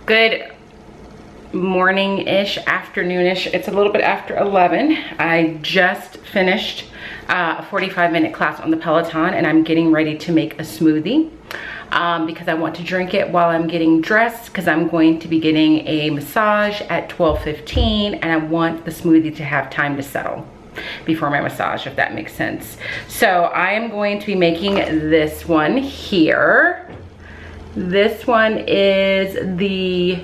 Good morning-ish, afternoon-ish. It's a little bit after 11. I just finished a 45-minute class on the Peloton, and I'm getting ready to make a smoothie because I want to drink it while I'm getting dressed, because I'm going to be getting a massage at 12:15, and I want the smoothie to have time to settle before my massage, if that makes sense. So I am going to be making this one here. This one is the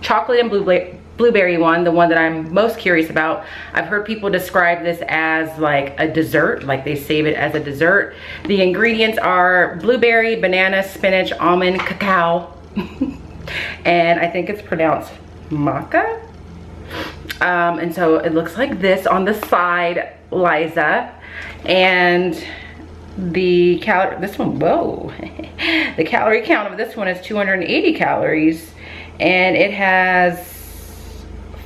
chocolate and blueberry one, the one that I'm most curious about. I've heard people describe this as like a dessert, like they save it as a dessert. The ingredients are blueberry, banana, spinach, almond, cacao, and I think it's pronounced maca. And so it looks like this on the side, Liza, and the calorie, this one, whoa, the calorie count of this one is 280 calories, and it has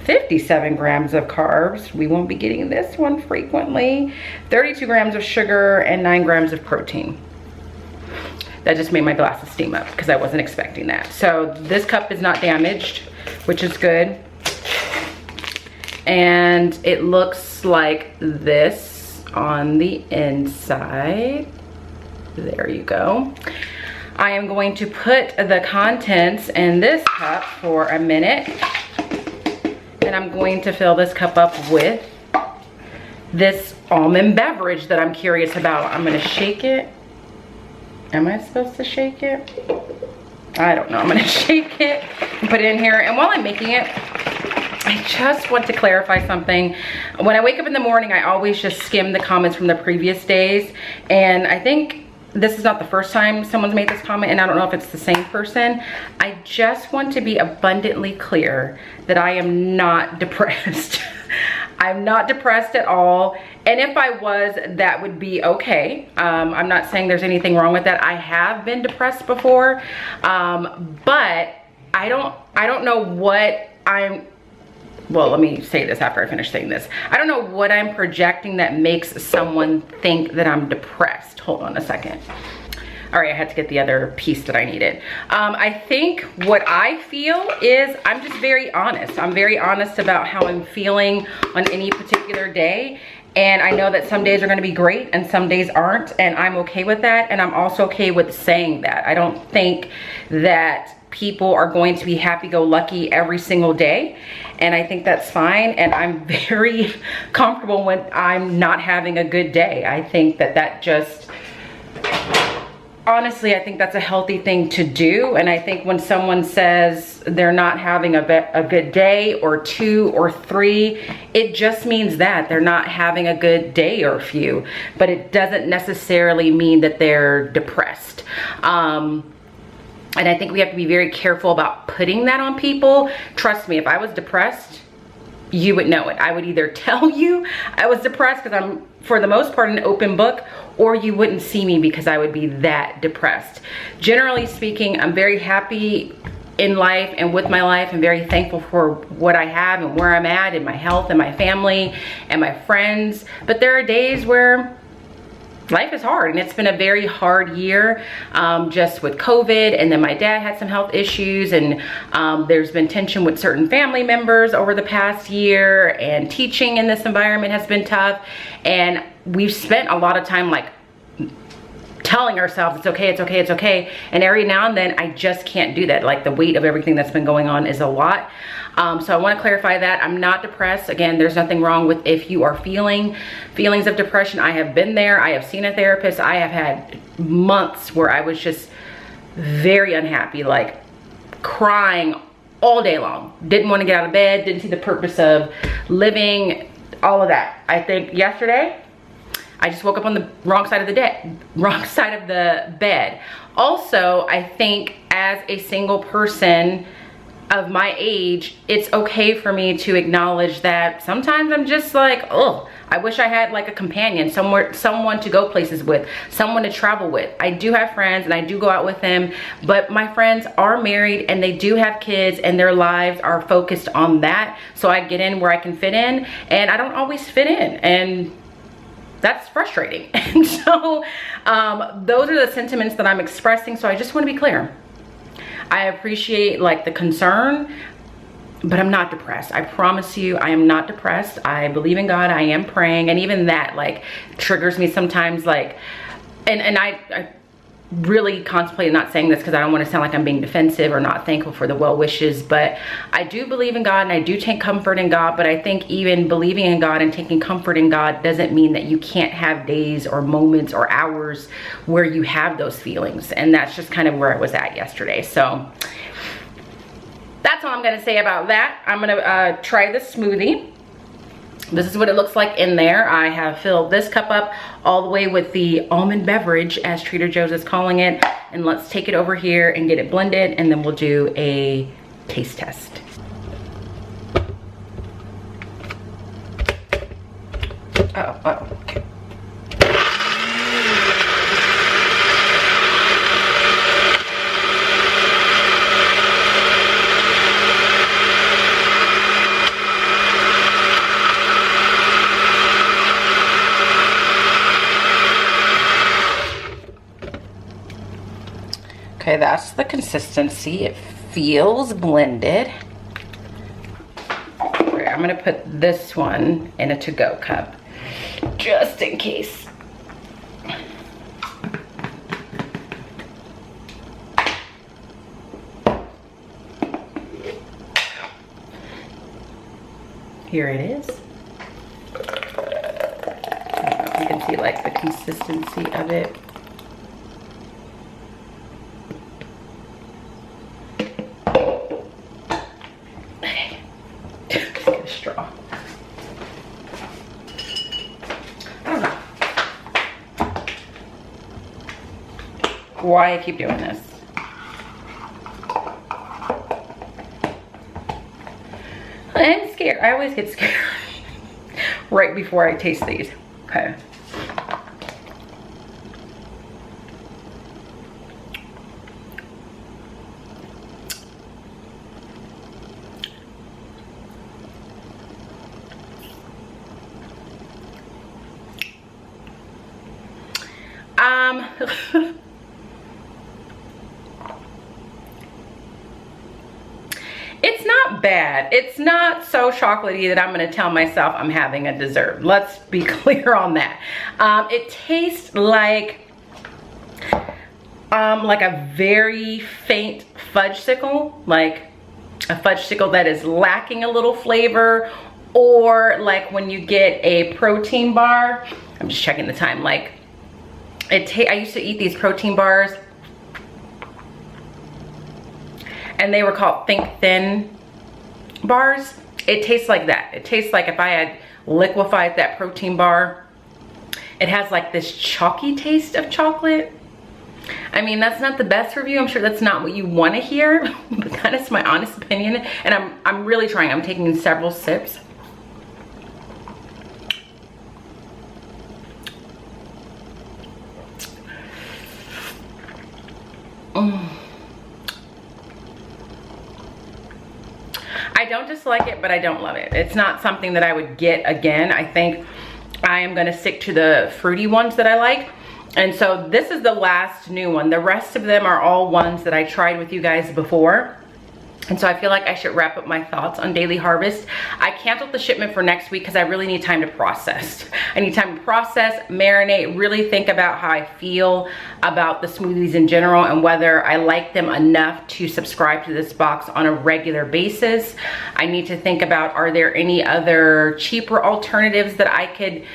57 grams of carbs. We won't be getting this one frequently. 32 grams of sugar and 9 grams of protein. That just made my glasses steam up because I wasn't expecting that. So this cup is not damaged, which is good. And it looks like this on the inside. There you go. I am going to put the contents in this cup for a minute, and I'm going to fill this cup up with this almond beverage that I'm curious about. I'm gonna shake it. Am I supposed to shake it? I don't know. I'm gonna shake it and put it in here. And while I'm making it, I just want to clarify something. When I wake up in the morning, I always just skim the comments from the previous days. And I think this is not the first time someone's made this comment, and I don't know if it's the same person. I just want to be abundantly clear that I am not depressed. I'm not depressed at all. And if I was, that would be okay. I'm not saying there's anything wrong with that. I have been depressed before, but I don't know what well, let me say this after I finish saying this. I don't know what I'm projecting that makes someone think that I'm depressed. Hold on a second. All right, I had to get the other piece that I needed. I think what I feel is I'm just very honest. I'm very honest about how I'm feeling on any particular day. And I know that some days are gonna be great and some days aren't, and I'm okay with that. And I'm also okay with saying that. I don't think that people are going to be happy-go-lucky every single day, and I think that's fine. And I'm very comfortable when I'm not having a good day. I think that just, honestly, I think that's a healthy thing to do. And I think when someone says they're not having a good day, or 2 or 3, it just means that they're not having a good day or few, but it doesn't necessarily mean that they're depressed. And I think we have to be very careful about putting that on people. Trust me, if I was depressed, you would know it. I would either tell you I was depressed because I'm, for the most part, an open book, or you wouldn't see me because I would be that depressed. Generally speaking, I'm very happy in life and with my life. I'm very thankful for what I have and where I'm at, and my health and my family and my friends. But there are days where life is hard, and it's been a very hard year, just with COVID, and then my dad had some health issues, and there's been tension with certain family members over the past year, and teaching in this environment has been tough. And we've spent a lot of time like telling ourselves it's okay, it's okay, it's okay, and every now and then I just can't do that. Like, the weight of everything that's been going on is a lot. So I want to clarify that I'm not depressed. Again, there's nothing wrong with if you are feeling feelings of depression. I have been there. I have seen a therapist. I have had months where I was just very unhappy, like crying all day long. Didn't want to get out of bed, didn't see the purpose of living, all of that. I think yesterday, I just woke up on the wrong side of the bed. Also, I think as a single person of my age, it's okay for me to acknowledge that sometimes I'm just like, oh, I wish I had like a companion, someone to go places with, someone to travel with. I do have friends and I do go out with them, but my friends are married and they do have kids, and their lives are focused on that. So I get in where I can fit in, and I don't always fit in, and that's frustrating. And so those are the sentiments that I'm expressing. So I just want to be clear. I appreciate like the concern, but I'm not depressed. I promise you, I am not depressed. I believe in God, I am praying, and even that like triggers me sometimes, like, and I really contemplate not saying this because I don't want to sound like I'm being defensive or not thankful for the well wishes, but I do believe in God and I do take comfort in God. But I think even believing in God and taking comfort in God doesn't mean that you can't have days or moments or hours where you have those feelings. And that's just kind of where I was at yesterday. So that's all I'm going to say about that. I'm going to try the smoothie. This is what it looks like in there. I have filled this cup up all the way with the almond beverage, as Trader Joe's is calling it. And let's take it over here and get it blended, and then we'll do a taste test. Okay. Okay, that's the consistency. It feels blended. Right, I'm gonna put this one in a to-go cup, just in case. Here it is. I don't know if you can see like the consistency of it. Straw. I don't know why I keep doing this. I'm scared. I always get scared right before I taste these. Okay. It's not bad. It's not so chocolatey that I'm gonna tell myself I'm having a dessert. Let's be clear on that. It tastes like a very faint fudgesicle, like a fudgesicle that is lacking a little flavor, or like when you get a protein bar. I'm just checking the time. Like I used to eat these protein bars, and they were called Think Thin bars. It tastes like that. It tastes like if I had liquefied that protein bar. It has like this chalky taste of chocolate. I mean, that's not the best review. I'm sure that's not what you want to hear, but that is my honest opinion. And I'm really trying. I'm taking several sips. I don't dislike it, but I don't love it. It's not something that I would get again. I think I am gonna stick to the fruity ones that I like. And so this is the last new one. The rest of them are all ones that I tried with you guys before. And so I feel like I should wrap up my thoughts on Daily Harvest. I canceled the shipment for next week because I really need time to process. I need time to process, marinate, really think about how I feel about the smoothies in general and whether I like them enough to subscribe to this box on a regular basis. I need to think about, are there any other cheaper alternatives that I could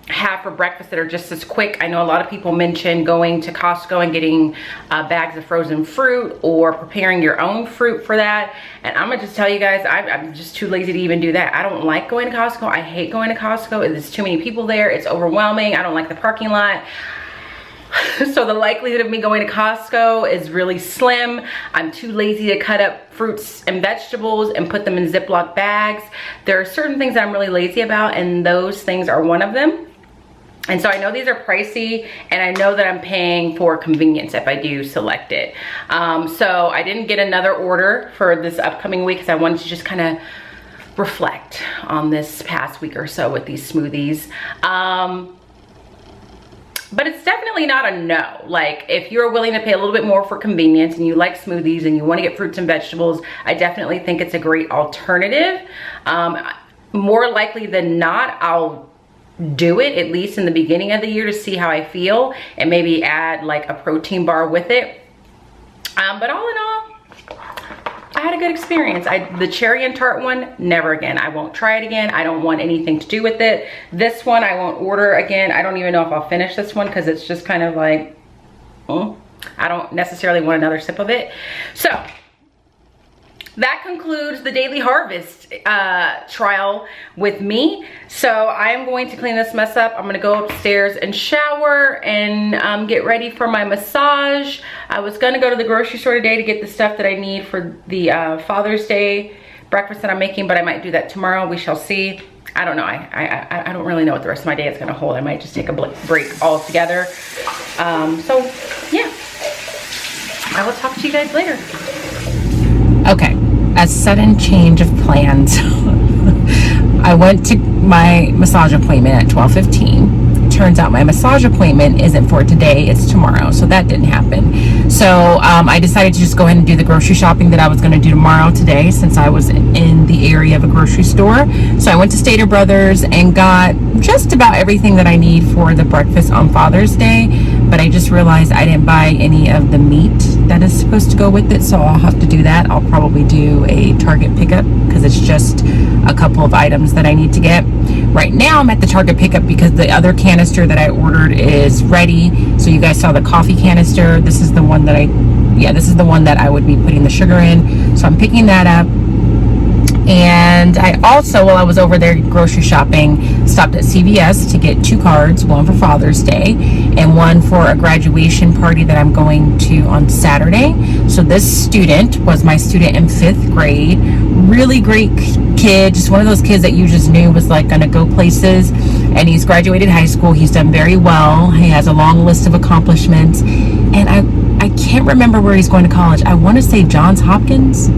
have for breakfast that are just as quick. I know a lot of people mention going to Costco and getting bags of frozen fruit or preparing your own fruit for that. And I'm gonna just tell you guys, I'm just too lazy to even do that. I don't like going to Costco. I hate going to Costco. There's too many people there. It's overwhelming. I don't like the parking lot. So the likelihood of me going to Costco is really slim. I'm too lazy to cut up fruits and vegetables and put them in Ziploc bags. There are certain things that I'm really lazy about, and those things are one of them. And so I know these are pricey, and I know that I'm paying for convenience if I do select it. So I didn't get another order for this upcoming week because I wanted to just kind of reflect on this past week or so with these smoothies. but it's definitely not a no. Like, if you're willing to pay a little bit more for convenience and you like smoothies and you want to get fruits and vegetables, I definitely think it's a great alternative. More likely than not, I'll do it at least in the beginning of the year to see how I feel, and maybe add like a protein bar with it. But all in all, I had a good experience. The cherry and tart one, never again. I won't try it again. I don't want anything to do with it. This one I won't order again. I don't even know if I'll finish this one because it's just kind of like, I don't necessarily want another sip of it. So that concludes the Daily Harvest trial with me. So I am going to clean this mess up. I'm gonna go upstairs and shower and get ready for my massage. I was gonna go to the grocery store today to get the stuff that I need for the Father's Day breakfast that I'm making, but I might do that tomorrow. We shall see. I don't know. I don't really know what the rest of my day is gonna hold. I might just take a break altogether. So yeah, I will talk to you guys later. Okay, a sudden change of plans. I went to my massage appointment at 12:15. Turns out my massage appointment isn't for today, it's tomorrow, so that didn't happen. So I decided to just go ahead and do the grocery shopping that I was going to do tomorrow today, since I was in the area of a grocery store. So I went to Stater Brothers and got just about everything that I need for the breakfast on Father's Day, but I just realized I didn't buy any of the meat that is supposed to go with it, so I'll have to do that. I'll probably do a Target pickup because it's just a couple of items that I need to get. Right now I'm at the Target pickup because the other canister that I ordered is ready. So you guys saw the coffee canister. This is the one that this is the one that I would be putting the sugar in. So I'm picking that up. And I also, while I was over there grocery shopping, stopped at CVS to get 2 cards, one for Father's Day and one for a graduation party that I'm going to on Saturday. So this student was my student in 5th grade. Really great kid, just one of those kids that you just knew was like gonna go places. And he's graduated high school. He's done very well. He has a long list of accomplishments. And I can't remember where he's going to college. I want to say Johns Hopkins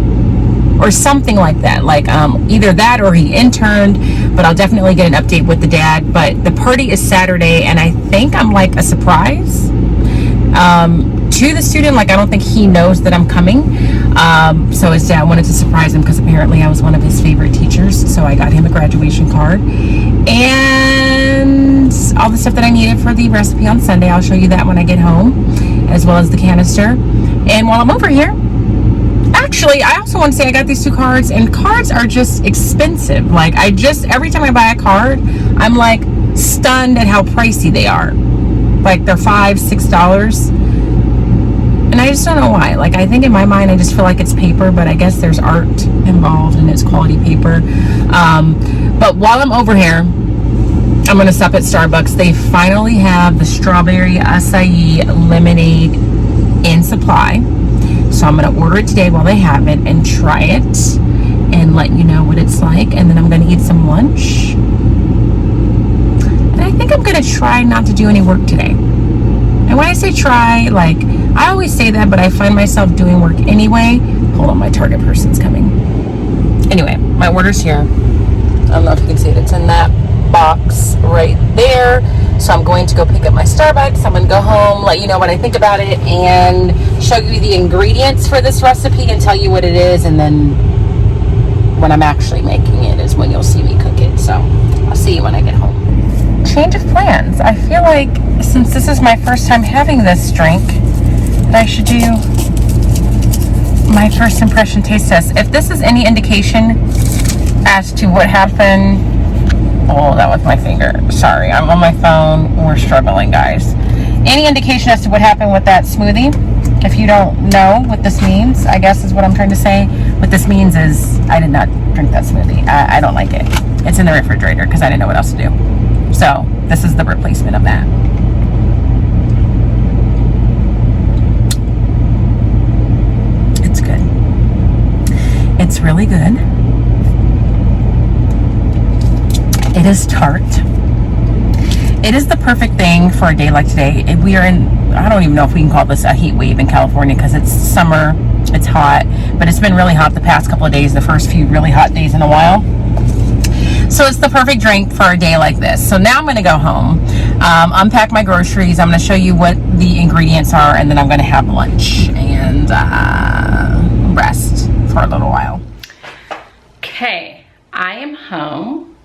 or something like that, like either that or he interned, but I'll definitely get an update with the dad. But the party is Saturday, and I think I'm like a surprise to the student. Like, I don't think he knows that I'm coming. So his dad wanted to surprise him because apparently I was one of his favorite teachers, so I got him a graduation card and all the stuff that I needed for the recipe on Sunday. I'll show you that when I get home, as well as the canister. And while I'm over here, actually, I also want to say I got these 2 cards, and cards are just expensive. Like, every time I buy a card, I'm like stunned at how pricey they are. Like, they're $5, $6. And I just don't know why. Like, I think in my mind, I just feel like it's paper, but I guess there's art involved and it's quality paper. But while I'm over here, I'm going to stop at Starbucks. They finally have the strawberry acai lemonade in supply. So I'm going to order it today while they have it and try it and let you know what it's like. And then I'm going to eat some lunch. And I think I'm going to try not to do any work today. And when I say try, like, I always say that, but I find myself doing work anyway. Hold on, my Target person's coming. Anyway, my order's here. I don't know if you can see it. It's in that box right there. So I'm going to go pick up my Starbucks. I'm going to go home, let you know what I think about it, and show you the ingredients for this recipe and tell you what it is. And then when I'm actually making it is when you'll see me cook it. So I'll see you when I get home. Change of plans. I feel like since this is my first time having this drink, that I should do my first impression taste test. If this is any indication as to what happened, oh, that was my finger. Sorry, I'm on my phone. We're struggling, guys. Any indication as to what happened with that smoothie? If you don't know what this means, I guess is what I'm trying to say. What this means is I did not drink that smoothie. I don't like it. It's in the refrigerator because I didn't know what else to do. So this is the replacement of that. It's good. It's really good. It is tart. It is the perfect thing for a day like today. We are in, I don't even know if we can call this a heat wave in California because it's summer, it's hot, but it's been really hot the past couple of days, the first few really hot days in a while. So it's the perfect drink for a day like this. So now I'm gonna go home, unpack my groceries. I'm gonna show you what the ingredients are, and then I'm gonna have lunch and rest for a little while. Okay, I am home,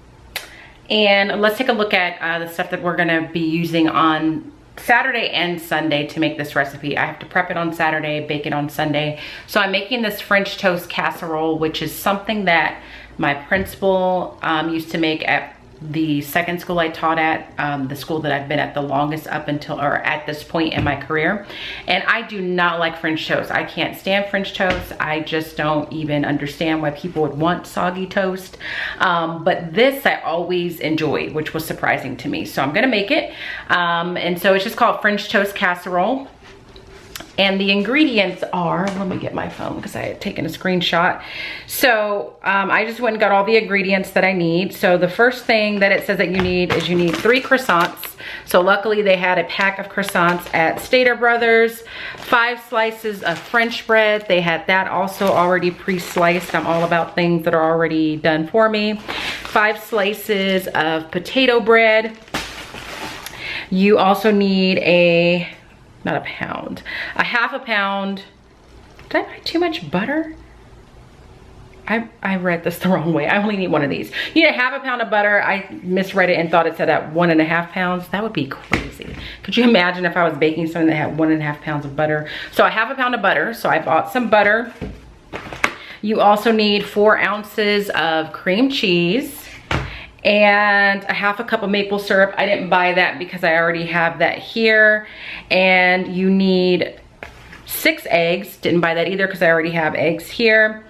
and let's take a look at the stuff that we're gonna be using on Saturday and Sunday to make this recipe. I have to prep it on Saturday, bake it on Sunday. So I'm making this French toast casserole, which is something that my principal used to make at the second school I taught at, the school that I've been at the longest up until, or at this point in my career. And I do not like French toast. I can't stand French toast. I just don't even understand why people would want soggy toast. But this I always enjoyed, which was surprising to me. So I'm gonna make it. And so it's just called French toast casserole. And the ingredients are, let me get my phone because I had taken a screenshot. So I just went and got all the ingredients that I need. So the first thing that it says that you need is you need 3 croissants. So luckily they had a pack of croissants at Stater Brothers, 5 slices of French bread. They had that also already pre-sliced. I'm all about things that are already done for me. 5 slices of potato bread. You also need a, not a pound, a half a pound. Did I buy too much butter? I read this the wrong way. I only need one of these. You need a half a pound of butter. I misread it and thought it said at 1.5 pounds. That would be crazy. Could you imagine if I was baking something that had 1.5 pounds of butter? So a half a pound of butter. So I bought some butter. You also need 4 ounces of cream cheese and a half a cup of maple syrup. I didn't buy that because I already have that here. And you need 6 eggs. Didn't buy that either because I already have eggs here.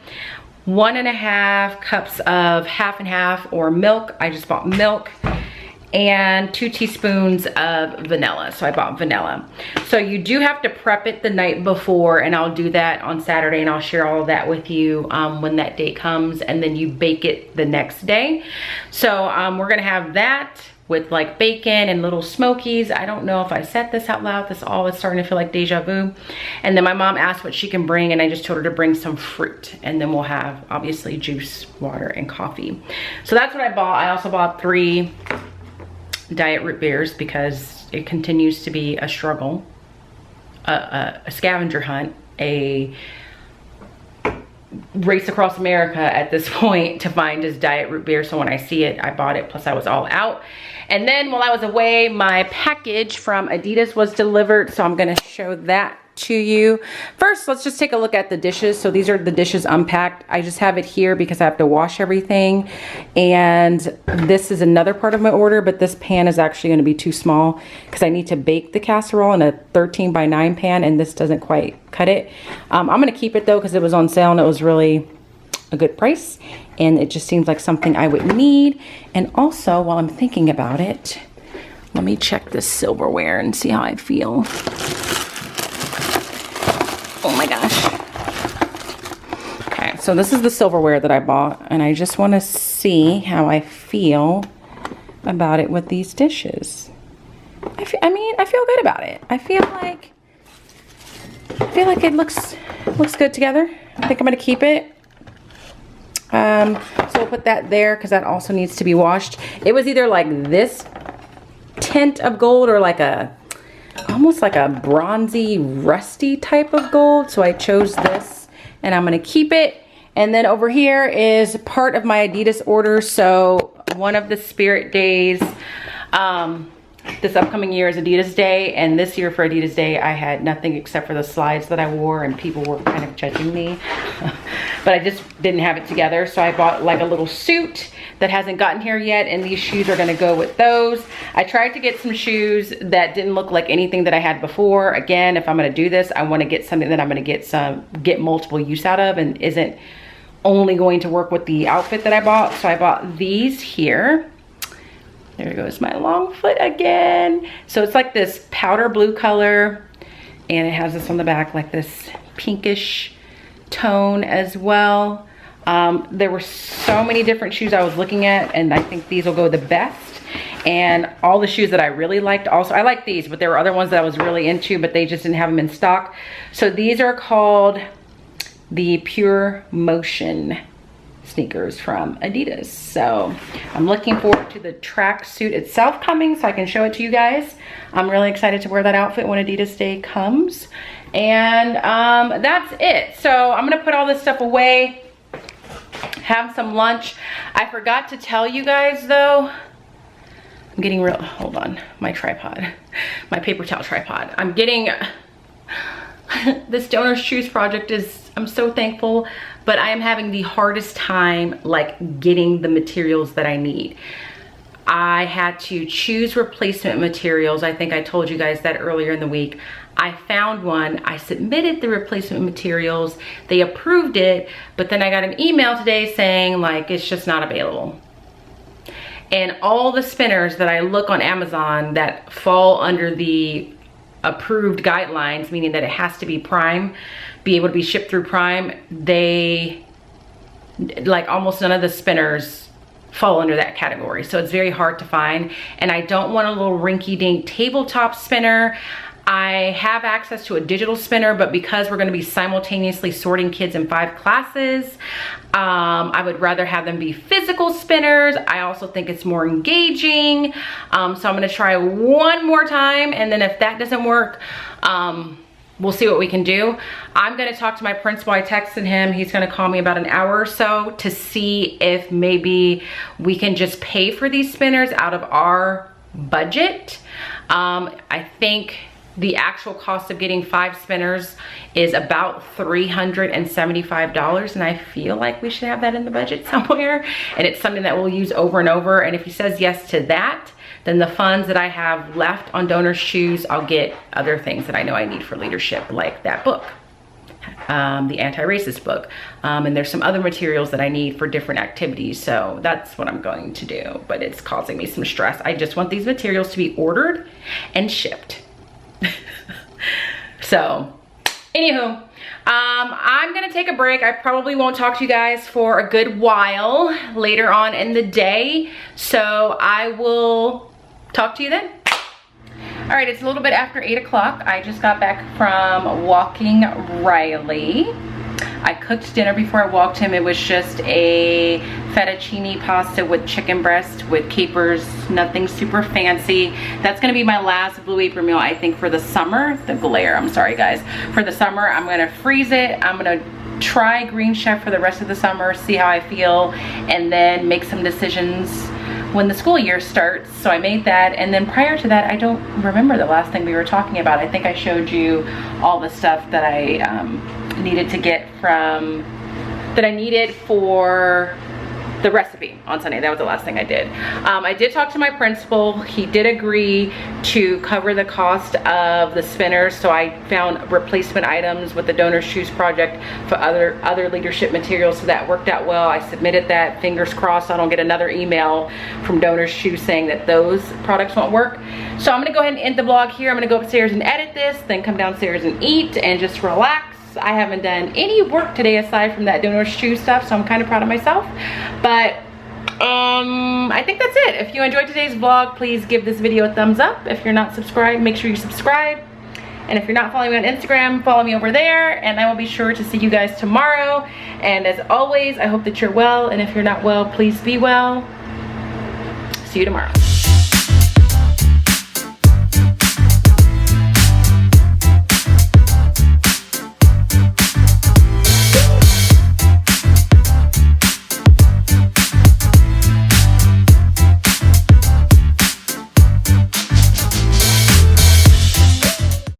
1.5 cups of half and half or milk. I just bought milk. And 2 teaspoons of vanilla. So I bought vanilla. So you do have to prep it the night before, and I'll do that on Saturday, and I'll share all of that with you when that day comes, and then you bake it the next day. So we're gonna have that with like bacon and little smokies. I don't know if I said this out loud. This all is starting to feel like deja vu. And then my mom asked what she can bring, and I just told her to bring some fruit. And then we'll have obviously juice, water, and coffee. So that's what I bought. I also bought 3 diet root beers because it continues to be a struggle, a scavenger hunt, a race across America at this point to find just diet root beer. So when I see it, I bought it, plus I was all out. And then while I was away, my package from Adidas was delivered, so I'm gonna show that to you. First, let's just take a look at the dishes. So these are the dishes unpacked. I just have it here because I have to wash everything. And this is another part of my order, but this pan is actually gonna be too small because I need to bake the casserole in a 13 by 9 pan, and this doesn't quite cut it. I'm gonna keep it though because it was on sale and it was really a good price, and it just seems like something I would need. And also, while I'm thinking about it, let me check this silverware and see how I feel. Oh my gosh. Okay, so this is the silverware that I bought, and I just want to see how I feel about it with these dishes. I mean, I feel good about it. I feel like it looks good together. I think I'm gonna keep it. So we'll put that there because that also needs to be washed. It was either like this tint of gold or like almost like a bronzy, rusty type of gold. So I chose this, and I'm gonna keep it. And then over here is part of my Adidas order. So one of the Spirit days, this upcoming year is Adidas Day, and this year for Adidas Day I had nothing except for the slides that I wore, and people were kind of judging me. But I just didn't have it together, so I bought like a little suit that hasn't gotten here yet, and these shoes are gonna go with those. I tried to get some shoes that didn't look like anything that I had before. Again, if I'm gonna do this, I wanna get something that I'm gonna get multiple use out of and isn't only going to work with the outfit that I bought. So I bought these here. There goes my long foot again. So it's like this powder blue color, and it has this on the back, like this pinkish tone as well. There were so many different shoes I was looking at, and I think these will go the best. And all the shoes that I really liked also, I like these, but there were other ones that I was really into, but they just didn't have them in stock. So these are called the Pure Motion sneakers from Adidas. So I'm looking forward to the tracksuit itself coming so I can show it to you guys. I'm really excited to wear that outfit when Adidas Day comes. And that's it. So I'm gonna put all this stuff away, have some lunch. I forgot to tell you guys though, I'm getting real, hold on, my tripod, my paper towel tripod. I'm getting, this Donor's Choose project is, I'm so thankful, but I am having the hardest time like getting the materials that I need. I had to choose replacement materials. I think I told you guys that earlier in the week. I found one, I submitted the replacement materials, they approved it, but then I got an email today saying like, it's just not available. And all the spinners that I look on Amazon that fall under the approved guidelines, meaning that it has to be Prime, be able to be shipped through Prime, they, like almost none of the spinners fall under that category. So it's very hard to find. And I don't want a little rinky-dink tabletop spinner. I have access to a digital spinner, but because we're gonna be simultaneously sorting kids in 5 classes, I would rather have them be physical spinners. I also think it's more engaging. So I'm gonna try one more time, and then if that doesn't work, we'll see what we can do. I'm gonna talk to my principal. I texted him, he's gonna call me about an hour or so to see if maybe we can just pay for these spinners out of our budget. I think the actual cost of getting 5 spinners is about $375, and I feel like we should have that in the budget somewhere, and it's something that we'll use over and over. And if he says yes to that, then the funds that I have left on Donor's Choose, I'll get other things that I know I need for leadership, like that book, the anti-racist book, and there's some other materials that I need for different activities. So that's what I'm going to do, but it's causing me some stress. I just want these materials to be ordered and shipped. So anywho, I'm gonna take a break. I probably won't talk to you guys for a good while later on in the day, so I will talk to you then. All right, it's a little bit after 8 o'clock. I just got back from walking Riley. I cooked dinner before I walked him. It was just a fettuccine pasta with chicken breast with capers, nothing super fancy. That's gonna be my last Blue Apron meal, I think, for the summer. The glare, I'm sorry guys. For the summer, I'm gonna freeze it. I'm gonna try Green Chef for the rest of the summer, see how I feel, and then make some decisions when the school year starts. So I made that, and then prior to that, I don't remember the last thing we were talking about. I think I showed you all the stuff that I needed to get from, that I needed for the recipe on Sunday. That was the last thing I did. I did talk to my principal. He did agree to cover the cost of the spinners, so I found replacement items with the Donor's Choose project for other leadership materials, so that worked out well. I submitted that. Fingers crossed I don't get another email from Donor's Choose saying that those products won't work. So I'm gonna go ahead and end the vlog here. I'm gonna go upstairs and edit this, then come downstairs and eat and just relax. I haven't done any work today aside from that Donor's Choose stuff, so I'm kind of proud of myself. But I think that's it. If you enjoyed today's vlog, please give this video a thumbs up. If you're not subscribed, make sure you subscribe. And if you're not following me on Instagram, follow me over there, and I will be sure to see you guys tomorrow. And as always, I hope that you're well, and if you're not well, please be well. See you tomorrow.